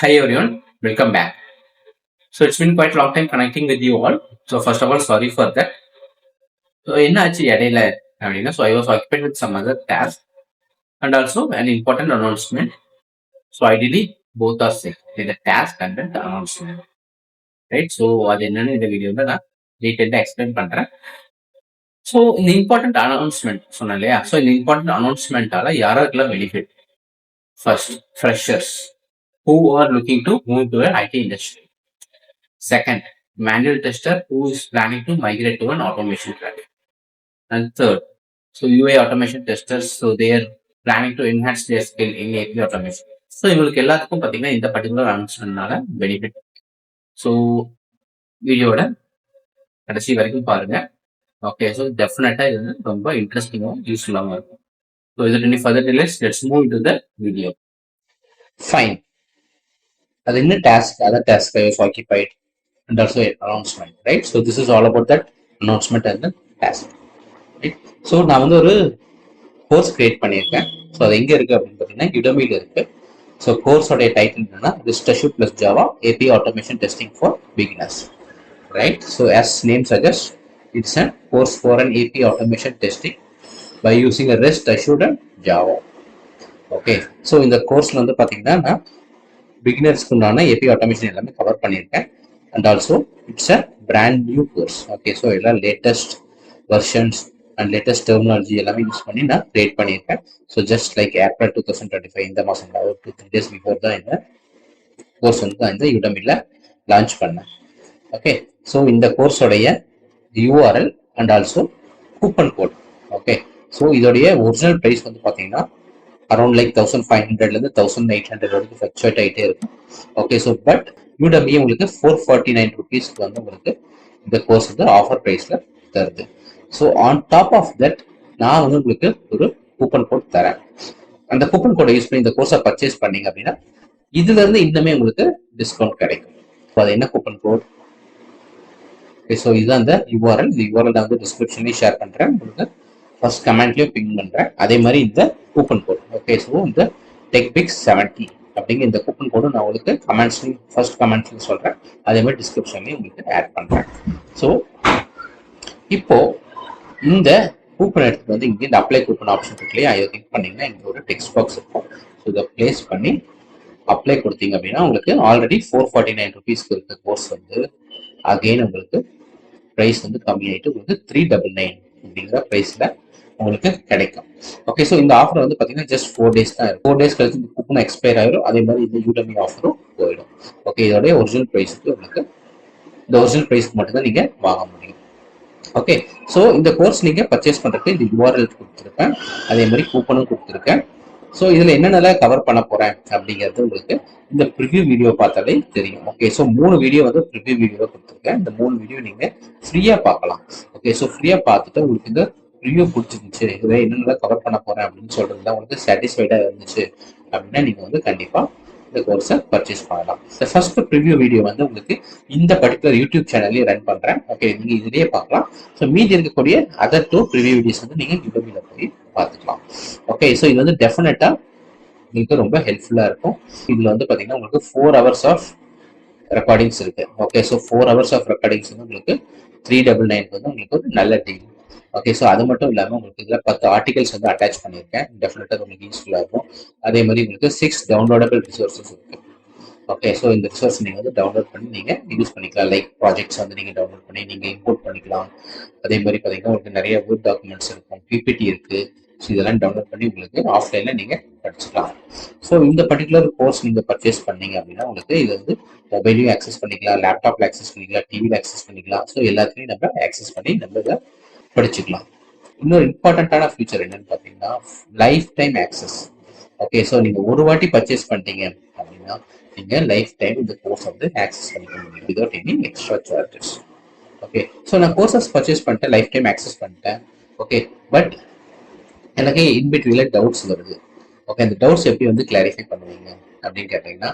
Hi everyone, welcome back. So it's been quite a long time connecting with you all. So first of all, sorry for that. So என்னாச்சு இடையில அப்படின்னா, so I was occupied with some other task and also an important announcement. So ideally, both are same. The task and the announcement, right? So அது என்னன்னு இந்த வீடியோல நான் டீடைல்டா explain பண்றேன். So இந்த இம்பார்ட்டன்ட் அனௌன்ஸ்மெண்ட் சொன்னேன் இல்லையா? ஸோ இந்த இம்பார்ட்டன்ட் அனௌன்ஸ்மெண்டால யாருக்கெல்லாம் benefit? First, freshers who are looking to move to an IT industry. Second, manual tester who is planning to migrate to an automation track. And third, so UI automation testers, so they are planning to enhance their skill in AP automation. So இவங்களுக்கு எல்லாத்துக்கும் பார்த்தீங்கன்னா இந்த particular அனௌன்ஸ்மெண்ட்னால benefit. So வீடியோட கடைசி வரைக்கும் பாருங்க. Okay, so டெஃபினட்டா இது வந்து ரொம்ப இன்ட்ரெஸ்டிங்காகவும் யூஸ்ஃபுல்லாகவும் இருக்கும். ஸோ இது any further delays, let's move into the video. Fine. அது என்ன task, other task I was occupied and also an announcement, right? So this is all about that announcement and the task, right? So நான் வந்து ஒரு course create பண்ணியிருக்கேன். So அது எங்கே இருக்குது அப்படின்னு பார்த்தீங்கன்னா யுடமியில் இருக்குது. ஸோ கோர்ஸோடைய டைட்டில் என்னன்னா rest assured plus Java API automation testing for beginners, right? So as name suggests, it's a course for an AP automation testing by using a REST assured and Java. Okay, so இந்த கோர்ஸில் வந்து பார்த்தீங்கன்னா நான் பிகினர்ஸ்க்கு உண்டான API automation எல்லாமே cover பண்ணியிருக்கேன். And also it's a brand new course. Okay, so எல்லாம் latest versions and latest terminology எல்லாமே யூஸ் பண்ணி நான் கிரியேட் பண்ணியிருக்கேன். ஸோ ஜஸ்ட் லைக் ஏப்ரல் 2025 இந்த மாதம் ஒரு 2-3 days பிஃபோர் தான் இந்த கோர்ஸ் வந்து நான் இந்த யுடமியில் லான்ச் பண்ணேன். ஓகே, ஸோ இந்த கோர்ஸோடைய URL and also coupon code. Okay, so இதோடைய ஒரிஜினல் ப்ரைஸ் வந்து பார்த்தீங்கன்னா அரௌண்ட் லைக் 1500 1800 வரைக்கும் ஃபிளக்சுவேட் ஆகிட்டே இருக்கும். ஓகே, ஸோ பட் யூடமியே உங்களுக்கு 449 rupeesக்கு வந்து உங்களுக்கு இந்த கோர்ஸ் வந்து ஆஃபர் ப்ரைஸில் தருது. So on top of that நான் வந்து உங்களுக்கு ஒரு கூப்பன் கோட் தரேன். அந்த கூப்பன் கோடை யூஸ் பண்ணி இந்த கோர்ஸை பர்ச்சேஸ் பண்ணீங்க அப்படின்னா இதுல இருந்து இன்னுமே உங்களுக்கு டிஸ்கவுண்ட் கிடைக்கும். ஸோ அது என்ன கூப்பன் கோட்? ஓகே, ஸோ இதுதான் அந்த யூஆர்எல். இந்த யூஆர்எல் நான் வந்து டிஸ்கிரிப்ஷன்லேயும் ஷேர் பண்ணுறேன், உங்களுக்கு ஃபர்ஸ்ட் கமெண்ட்லேயும் பிங் பண்ணுறேன். அதே மாதிரி இந்த கூப்பன் கோட், ஓகே, ஸோ இந்த டெக்பிக்ஸ் 70 அப்படிங்கிற இந்த கூப்பன் கோடு நான் உங்களுக்கு கமெண்ட்ஸ்லையும் ஃபர்ஸ்ட் கமெண்ட்ஸ்லையும் சொல்கிறேன். அதே மாதிரி டிஸ்கிரிப்ஷன்லையும் உங்களுக்கு ஆட் பண்ணுறேன். ஸோ இப்போ இந்த கூப்பன் எடுத்துட்டு வந்து இங்கே இந்த அப்ளை கூப்பன் ஆப்ஷன் இருக்கு இல்லையா, இதை கிளிக் பண்ணிங்கன்னா இங்கே ஒரு டெக்ஸ்ட் பாக்ஸ் இருக்கும். ஸோ இதை பிளேஸ் பண்ணி அப்ளை கொடுத்தீங்க அப்படின்னா உங்களுக்கு ஆல்ரெடி 449 rupeesக்கு இருக்க கோர்ஸ் வந்து அகெயின் உங்களுக்கு ப்ரைஸ் வந்து கம்மியாயிட்டு உங்களுக்கு 399 அப்படிங்கிற ப்ரைஸில் உங்களுக்கு கிடைக்கும். ஓகே, ஸோ இந்த ஆஃபர் வந்து பார்த்தீங்கன்னா ஜஸ்ட் 4 days தான் இருக்கும். 4 days கழிச்சு இந்த கூப்பன் எக்ஸ்பயர் ஆயிடும். அதே மாதிரி இந்த யூடமி ஆஃபரும் போயிடும். ஓகே, இதோடைய ஒரிஜினல் ப்ரைஸுக்கு உங்களுக்கு இந்த ஒரிஜினல் ப்ரைஸ்க்கு மட்டும்தான் நீங்கள் வாங்க முடியும். ஓகே, ஸோ இந்த கோர்ஸ் நீங்கள் பர்ச்சேஸ் பண்ணுறதுக்கு இந்த யூஆர்எல் கொடுத்துருக்கேன், அதே மாதிரி கூப்பனும் கொடுத்துருக்கேன். ஸோ இதில் என்னென்னலாம் கவர் பண்ண போகிறேன் அப்படிங்கிறது உங்களுக்கு இந்த ப்ரிவியூ வீடியோ பார்த்தாலே தெரியும். ஓகே, ஸோ 3 வீடியோ வந்து ப்ரிவியூ வீடியோ கொடுத்துருக்கேன். இந்த 3 வீடியோ நீங்கள் ஃப்ரீயாக பார்க்கலாம். ஓகே, ஸோ ஃப்ரீயாக பார்த்துட்டு உங்களுக்கு இந்த ரிவ்யூ பிடிச்சிருந்துச்சு, இதை என்னென்ன கவர் பண்ண போகிறேன் அப்படின்னு சொல்கிறதுல உங்களுக்கு சாட்டிஸ்ஃபைடாக இருந்துச்சு அப்படின்னா நீங்கள் வந்து கண்டிப்பாக இந்த கோர்ஸை பர்ச்சேஸ் பண்ணலாம். இந்த ஃபர்ஸ்ட் ப்ரிவியூ வீடியோ வந்து உங்களுக்கு இந்த பர்டிகுலர் யூடியூப் சேனல்லேயே ரன் பண்ணுறேன். ஓகே, நீங்கள் இதிலேயே பார்க்கலாம். ஸோ மீதி இருக்கக்கூடிய அதர் 2 ப்ரிவியூ வீடியோஸ் வந்து நீங்கள் யூடியூபில் போய் பார்த்துக்கலாம். ஓகே, ஸோ இது வந்து டெஃபினட்டாக உங்களுக்கு ரொம்ப ஹெல்ப்ஃபுல்லாக இருக்கும். இதில் வந்து பார்த்தீங்கன்னா உங்களுக்கு 4 hours ஆஃப் ரெக்கார்டிங்ஸ் இருக்கு. Okay, so 4 hours of recordings வந்து உங்களுக்கு 399 வந்து உங்களுக்கு ஒரு நல்ல டீல். ஓகே, ஸோ அது மட்டும் இல்லாமல் உங்களுக்கு இதில் 10 ஆர்டிகல்ஸ் வந்து அட்டாச் பண்ணியிருக்கேன். டெஃபினட்டாக உங்களுக்கு யூஸ்ஃபுல்லாக இருக்கும். அதே மாதிரி உங்களுக்கு 6 டவுன்லோடபிள் ரிசோர்ஸஸ் இருக்கு. ஓகே, ஸோ இந்த ரிசோர்ஸ் நீங்கள் வந்து டவுன்லோட் பண்ணி நீங்கள் யூஸ் பண்ணிக்கலாம். லைக் ப்ராஜெக்ட்ஸ் வந்து நீங்கள் டவுன்லோட் பண்ணி நீங்கள் இம்போர்ட் பண்ணிக்கலாம். அதே மாதிரி பார்த்தீங்கன்னா உங்களுக்கு நிறைய வேர்ட் டாக்குமெண்ட்ஸ் இருக்கும், பிபிடி இருக்கு. ஸோ இதெல்லாம் டவுன்லோட் பண்ணி உங்களுக்கு ஆஃப்லைனில் நீங்கள் படிச்சுக்கலாம். ஸோ இந்த பர்டிகுலர் கோர்ஸ் நீங்கள் பர்ச்சேஸ் பண்ணீங்க அப்படின்னா உங்களுக்கு இது வந்து மொபைலையும் ஆக்சஸ் பண்ணிக்கலாம், லேப்டாப்பில் ஆக்சஸ் பண்ணிக்கலாம், டிவியில் ஆக்சஸ் பண்ணிக்கலாம். ஸோ எல்லாத்துலையும் நம்ம ஆக்சஸ் பண்ணி நம்ம இதை படிச்சுக்கலாம். இன்னொரு இம்பார்ட்டண்ட்டான ஃபீச்சர் என்னன்னு பார்த்தீங்கன்னா life time access. Okay, so நீங்கள் ஒரு வாட்டி பர்ச்சேஸ் பண்ணிட்டீங்க அப்படின்னா நீங்கள் லைஃப் டைம் இந்த கோர்ஸ் வந்து ஆக்சஸ் பண்ணிக்க முடியும் without any extra charges. Okay, so நான் கோர்சஸ் பர்ச்சேஸ் பண்ணிட்டேன், லைஃப் டைம் ஆக்சஸ் பண்ணிட்டேன். ஓகே, பட் எனக்கு இன்பிட்வீல டவுட்ஸ் வருது. ஓகே, அந்த டவுட்ஸ் எப்படி வந்து கிளாரிஃபை பண்ணுவீங்க அப்படின்னு கேட்டீங்கன்னா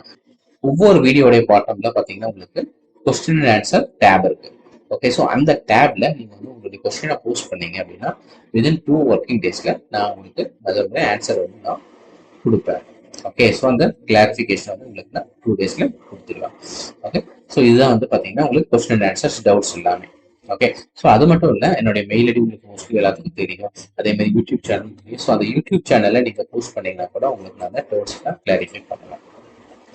ஒவ்வொரு வீடியோடைய பாட்டம்ல பார்த்தீங்கன்னா உங்களுக்கு கொஸ்டின் அண்ட் ஆன்சர் டேப் இருக்கு. ஓகே, ஸோ அந்த டேப்ல நீங்க வந்து உங்களுடைய கொஸ்டினை போஸ்ட் பண்ணீங்க அப்படின்னா விதின் 2 working daysல நான் உங்களுக்கு அதோட ஆன்சர் வந்து நான் கொடுப்பேன். ஓகே, ஸோ அந்த கிளாரிஃபிகேஷன் வந்து உங்களுக்கு நான் 2 daysல கொடுத்துருவேன். ஓகே, ஸோ இதுதான் வந்து பார்த்தீங்கன்னா உங்களுக்கு கொஸ்டின் அண்ட் ஆன்சர்ஸ் டவுட்ஸ் எல்லாமே. ஓகே, ஸோ அது மட்டும் இல்லை, என்னுடைய மெயில் ஐடி உங்களுக்கு மோஸ்ட்லி எல்லாத்துக்கும் தெரியும். அதே மாதிரி யூடியூப் சேனல் தெரியும். ஸோ அந்த யூடியூப் சேனலை நீங்கள் போஸ்ட் பண்ணீங்கன்னா கூட உங்களுக்கு நான் அந்த டவுட்ஸ்லாம் கிளாரிஃபை பண்ணலாம்.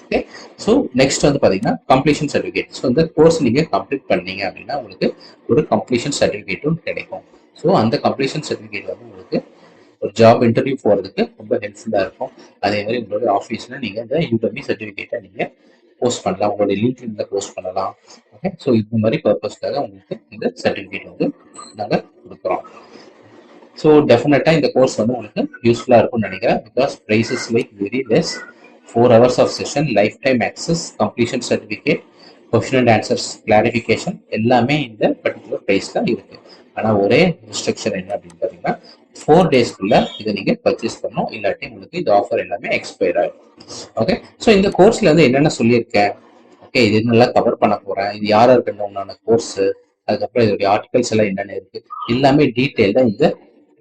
ஓகே, ஸோ நெக்ஸ்ட் வந்து பார்த்தீங்கன்னா கம்ப்ளீஷன் சர்டிஃபிகேட். ஸோ இந்த கோர்ஸ் நீங்கள் கம்ப்ளீட் பண்ணீங்க அப்படின்னா உங்களுக்கு ஒரு கம்ப்ளீஷன் சர்டிஃபிகேட்டும் கிடைக்கும். ஸோ அந்த கம்ப்ளீஷன் சர்டிஃபிகேட் வந்து உங்களுக்கு ஒரு ஜாப் இன்டர்வியூ போகிறதுக்கு ரொம்ப ஹெல்ப்ஃபுல்லாக இருக்கும். அதே மாதிரி உங்களோட ஆஃபீஸில் நீங்கள் இந்த யூடர்மி சர்டிஃபிகேட்டை நீங்கள் போஸ்ட் பண்ணலாம், உங்களுடைய லிங்க்டின்ல போஸ்ட் பண்ணலாம். ஓகே, ஸோ இந்த மாதிரி பர்பஸ்க்காக உங்களுக்கு இந்த சர்டிஃபிகேட் வந்து நாங்கள் கொடுக்குறோம். ஸோ டெஃபினட்டாக இந்த கோர்ஸ் வந்து உங்களுக்கு யூஸ்ஃபுல்லாக இருக்கும்னு நினைக்கிறேன். Because price is like very less. 4 hours of session, lifetime access, completion certificate, question and answers clarification எல்லாமே இந்த பர்டிகுலர் ப்ரைஸ் தான் இருக்கு. ஆனால் ஒரே ரெஸ்ட்ரிக்ஷன் என்ன அப்படின்னு பார்த்தீங்கன்னா 4 daysக்குள்ள இதை நீங்கள் பர்ச்சேஸ் பண்ணணும், இல்லாட்டி உங்களுக்கு இந்த ஆஃபர் எல்லாமே எக்ஸ்பயர் ஆகிடும். ஓகே, ஸோ இந்த கோர்ஸில் வந்து என்னென்ன சொல்லியிருக்கேன், ஓகே, இது நல்லா கவர் பண்ண போகிறேன், இது யார் யாருக்கு உண்டான கோர்ஸு, அதுக்கப்புறம் இதோடைய ஆர்டிகல்ஸ் எல்லாம் என்னென்ன இருக்கு எல்லாமே டீட்டெயிலாக இந்த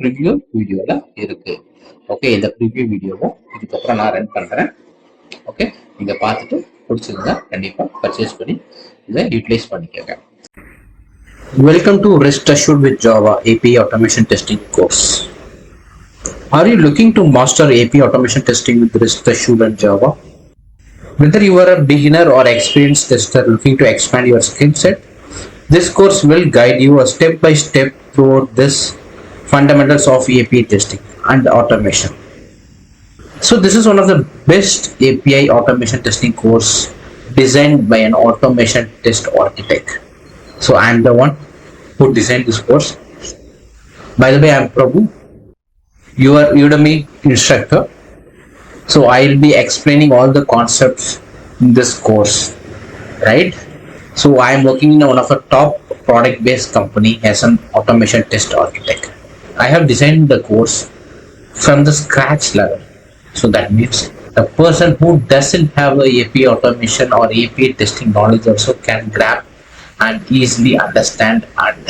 ப்ரிவ்யூ வீடியோவில் இருக்கு. ஓகே, இந்த ப்ரிவ்யூ வீடியோவும் இதுக்கப்புறம் நான் ரன் பண்ணுறேன். ஓகே, நீங்கள் பார்த்துட்டு பிடிச்சிருந்தா கண்டிப்பாக பர்ச்சேஸ் பண்ணி இதை யூட்டிலைஸ் பண்ணிக்கோங்க. Welcome to Rest Assured with Java API Automation Testing course. Are you looking to master API automation testing with Rest Assured and Java? Whether you are a beginner or experienced tester looking to expand your skill set, this course will guide you a step by step through this fundamentals of API testing and automation. So this is one of the best API automation testing course designed by an automation test architect. So I am the one who designed this course. By the way, I am Prabhu, your Udemy instructor. So I will be explaining all the concepts in this course, right? So I am working in one of a top product-based company as an automation test architect. I have designed the course from the scratch level. So that means the person who doesn't have a API automation or API testing knowledge also can grab and easily understand, and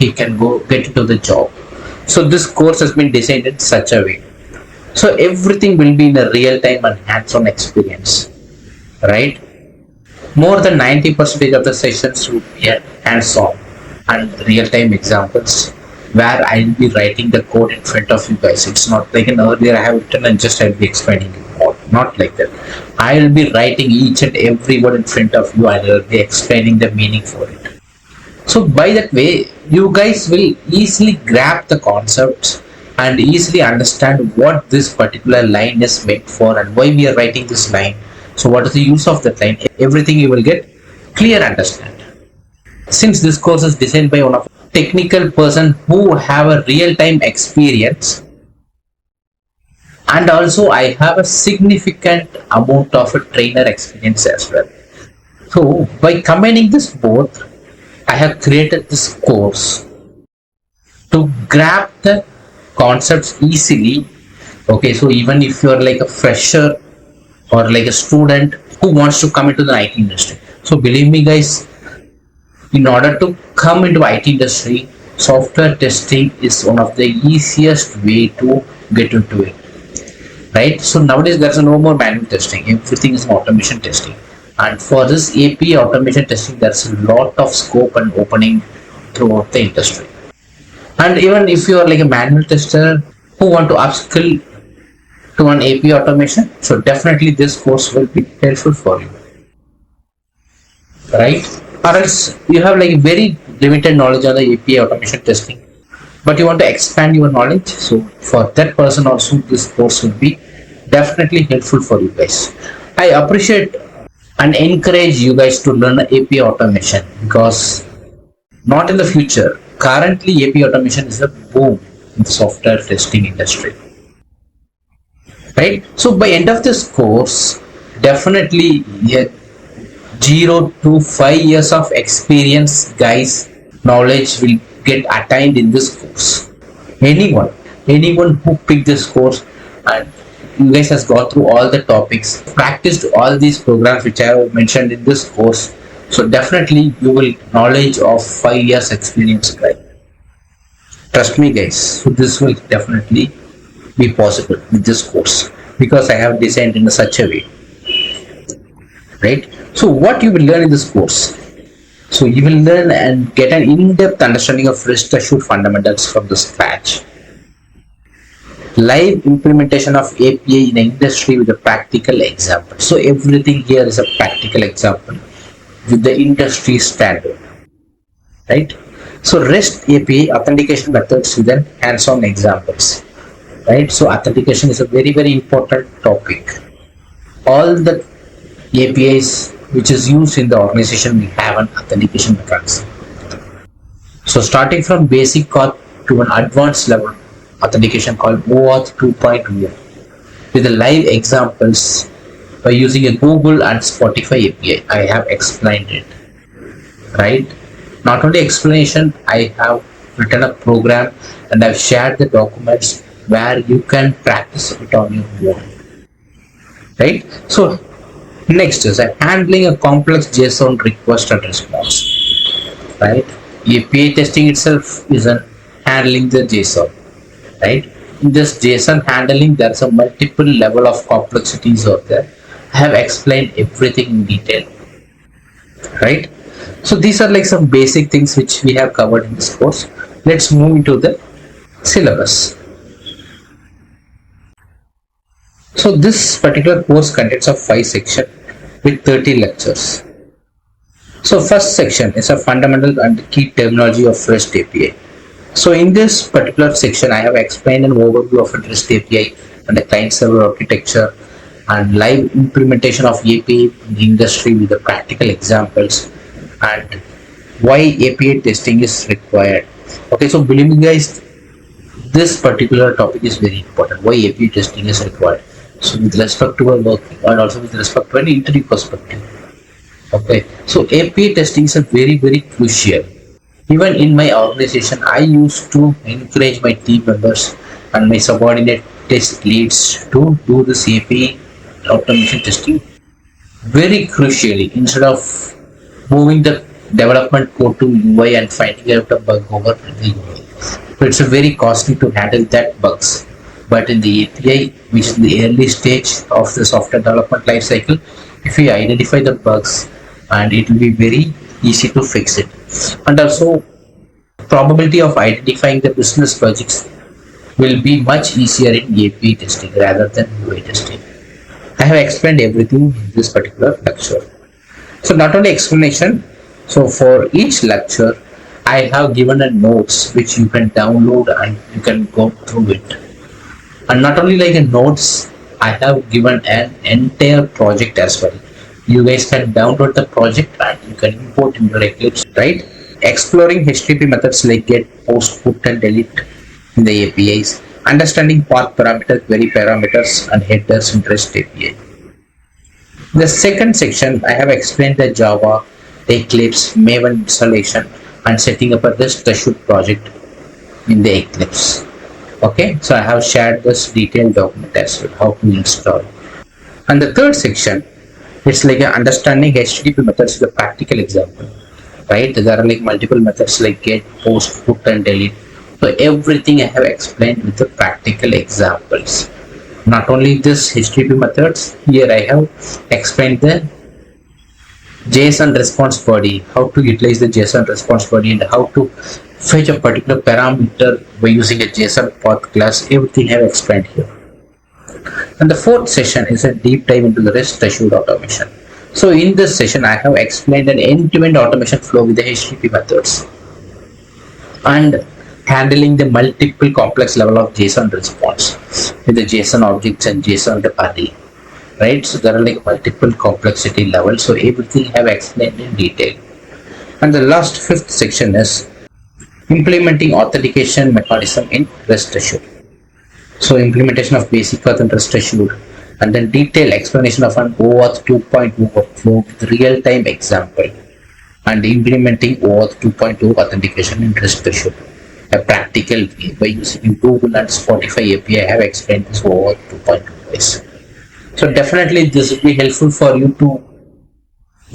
he can go get into the job. So this course has been designed in such a way. So everything will be in a real time and hands-on experience, right? More than 90% of the sessions will be hands-on and real-time examples where I will be writing the code in front of you guys. It's not like an earlier I have written and just I will be explaining it all. Not like that. I will be writing each and every word in front of you and I will be explaining the meaning for it. So by that way, you guys will easily grab the concepts and easily understand what this particular line is meant for and why we are writing this line. So what is the use of that line? Everything you will get clear understand. Since this course is designed by one of technical person who have a real-time experience, and also I have a significant amount of a trainer experience as well. So by combining this both, I have created this course to grab the concepts easily. Okay, so even if you are like a fresher or like a student who wants to come into the IT industry, so believe me guys, in order to come into IT industry, software testing is one of the easiest way to get into it, right? So nowadays there's no more manual testing, everything is automation testing, and for this API automation testing there's a lot of scope and opening throughout the industry. And even if you are like a manual tester who want to upskill to an API automation, so definitely this course will be helpful for you, right? Or else you have like very limited knowledge on the API automation testing, but you want to expand your knowledge, so for that person also this course will be definitely helpful for you guys. I appreciate and encourage you guys to learn API automation, because not in the future, currently API automation is a boom in the software testing industry, right? So by end of this course, definitely 0 to 5 years of experience guys knowledge will get attained in this course. Anyone who picked this course and you guys has gone through all the topics, practiced all these programs which I have mentioned in this course, so definitely you will knowledge of 5 years experience, right? Trust me guys, so this will definitely be possible with this course. because I have designed in such a way, right? So what you will learn in this course? So you will learn and get an in-depth understanding of REST assured fundamentals from the scratch. Live implementation of API in industry with a practical example. So everything here is a practical example with the industry standard, right? So REST API authentication methods with an hands-on examples, right? So authentication is a very important topic. All the APIs which is used in the organization will have an authentication mechanism. So starting from basic auth to an advanced level authentication called OAuth 2.0 with the live examples by using a Google and Spotify API. I have explained it, right? Not only explanation, I have written a program and I've shared the documents where you can practice it on your own, right? So next is handling a complex JSON request and response, right? API testing itself is handling the JSON, right? In this JSON handling, there's a multiple level of complexities out there. I have explained everything in detail, right? So these are like some basic things which we have covered in this course. Let's move into the syllabus. So this particular course contains of 5 sections with 30 lectures. So first section is a fundamental and key terminology of REST API. So in this particular section, I have explained an overview of a REST API and the client server architecture and live implementation of API in the industry with the practical examples and why API testing is required. Okay, so believe me guys, this particular topic is very important. Why API testing is required. So with respect to our work and also with respect to an interview perspective. Okay, so API testing is a very crucial. Even in my organization, I used to encourage my team members and my subordinate test leads to do this API automation testing very crucially instead of moving the development code to UI and finding out a bug over the UI. So it's a very costly to handle that bugs. But in the API, which is the early stage of the software development lifecycle, if we identify the bugs, and it will be very easy to fix it. And also, probability of identifying the business logics will be much easier in API testing rather than UI testing. I have explained everything in this particular lecture. So not only explanation, so for each lecture, I have given a notes which you can download and you can go through it. And not only like a notes, I have given an entire project as well. You guys can download the project and you can import in your Eclipse, right? Exploring HTTP methods like get, post, put and delete in the APIs. Understanding path parameters, query parameters and headers in REST API. The second section, I have explained the Java, Eclipse, Maven installation and setting up a REST assured project in the Eclipse. Okay, so I have shared this detailed document as well, how to install. And the third section, it's like understanding HTTP methods with a practical example, right? There are like multiple methods like get, post, put and delete. So everything I have explained with the practical examples. Not only this HTTP methods, here I have explained the JSON response body, how to utilize the JSON response body and how to fetch a particular parameter by using a JSON path class. Everything I have explained here. And the fourth session is a deep dive into the REST assured automation. So in this session, I have explained an end-to-end automation flow with the HTTP methods and handling the multiple complex level of JSON response with the JSON objects and JSON array, right? So there are like multiple complexity levels. So everything I have explained in detail. And the last fifth section is implementing authentication mechanism in REST assured. So implementation of basic auth and REST assured, and then detailed explanation of an OAuth 2.0 workflow with real-time example, and implementing OAuth 2.0 authentication in REST assured. A practical way by using Google and Spotify API. I have explained this OAuth 2.0 ways. So definitely this will be helpful for you to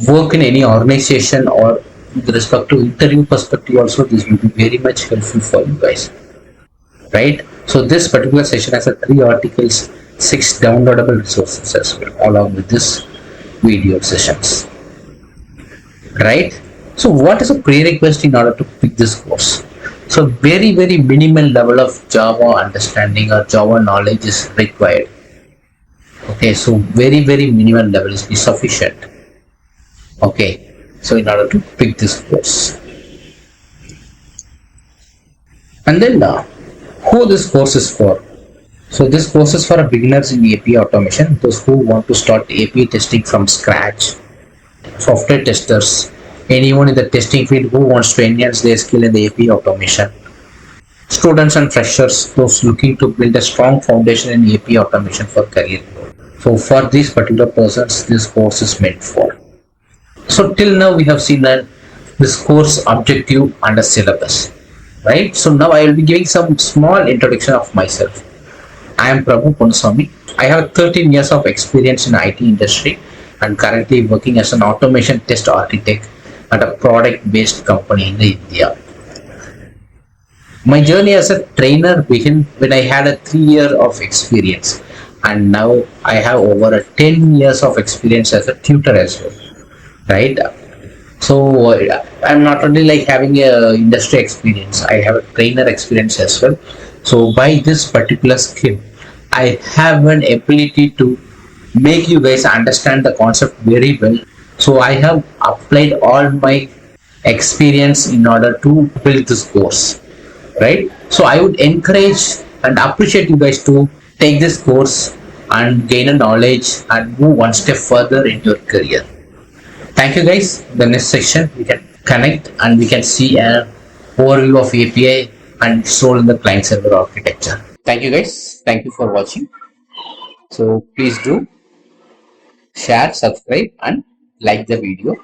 work in any organization, or with respect to interview perspective also this will be very much helpful for you guys, right? So this particular session has 3 articles, 6 downloadable resources as well along with this video sessions, right? So what is a prerequisite in order to pick this course? So very minimal level of Java understanding or Java knowledge is required. Okay, so very minimal level is sufficient. Okay, so in order to pick this course, and then who this course is for? So this course is for beginners in API automation, those who want to start API testing from scratch, software testers, anyone in the testing field who wants to enhance their skill in the API automation, students and freshers, those looking to build a strong foundation in API automation for career. So for these particular persons, this course is meant for. So till now we have seen that this course objective and a syllabus, right? So now I will be giving some small introduction of myself. I am Prabhu Ponuswamy. I have 13 years of experience in IT industry and currently working as an automation test architect at a product-based company in India. My journey as a trainer began when I had a 3 year of experience, and now I have over a 10 years of experience as a tutor as well, right? So I'm not only like having a industry experience, I have a trainer experience as well. So by this particular skill, I have an ability to make you guys understand the concept very well. So I have applied all my experience in order to build this course, right? So I would encourage and appreciate you guys to take this course and gain a knowledge and move one step further in your career. Thank you guys. The next section we can connect and we can see an overview of API and its role in the client server architecture. Thank you guys. Thank you for watching. So please do share, subscribe and like the video.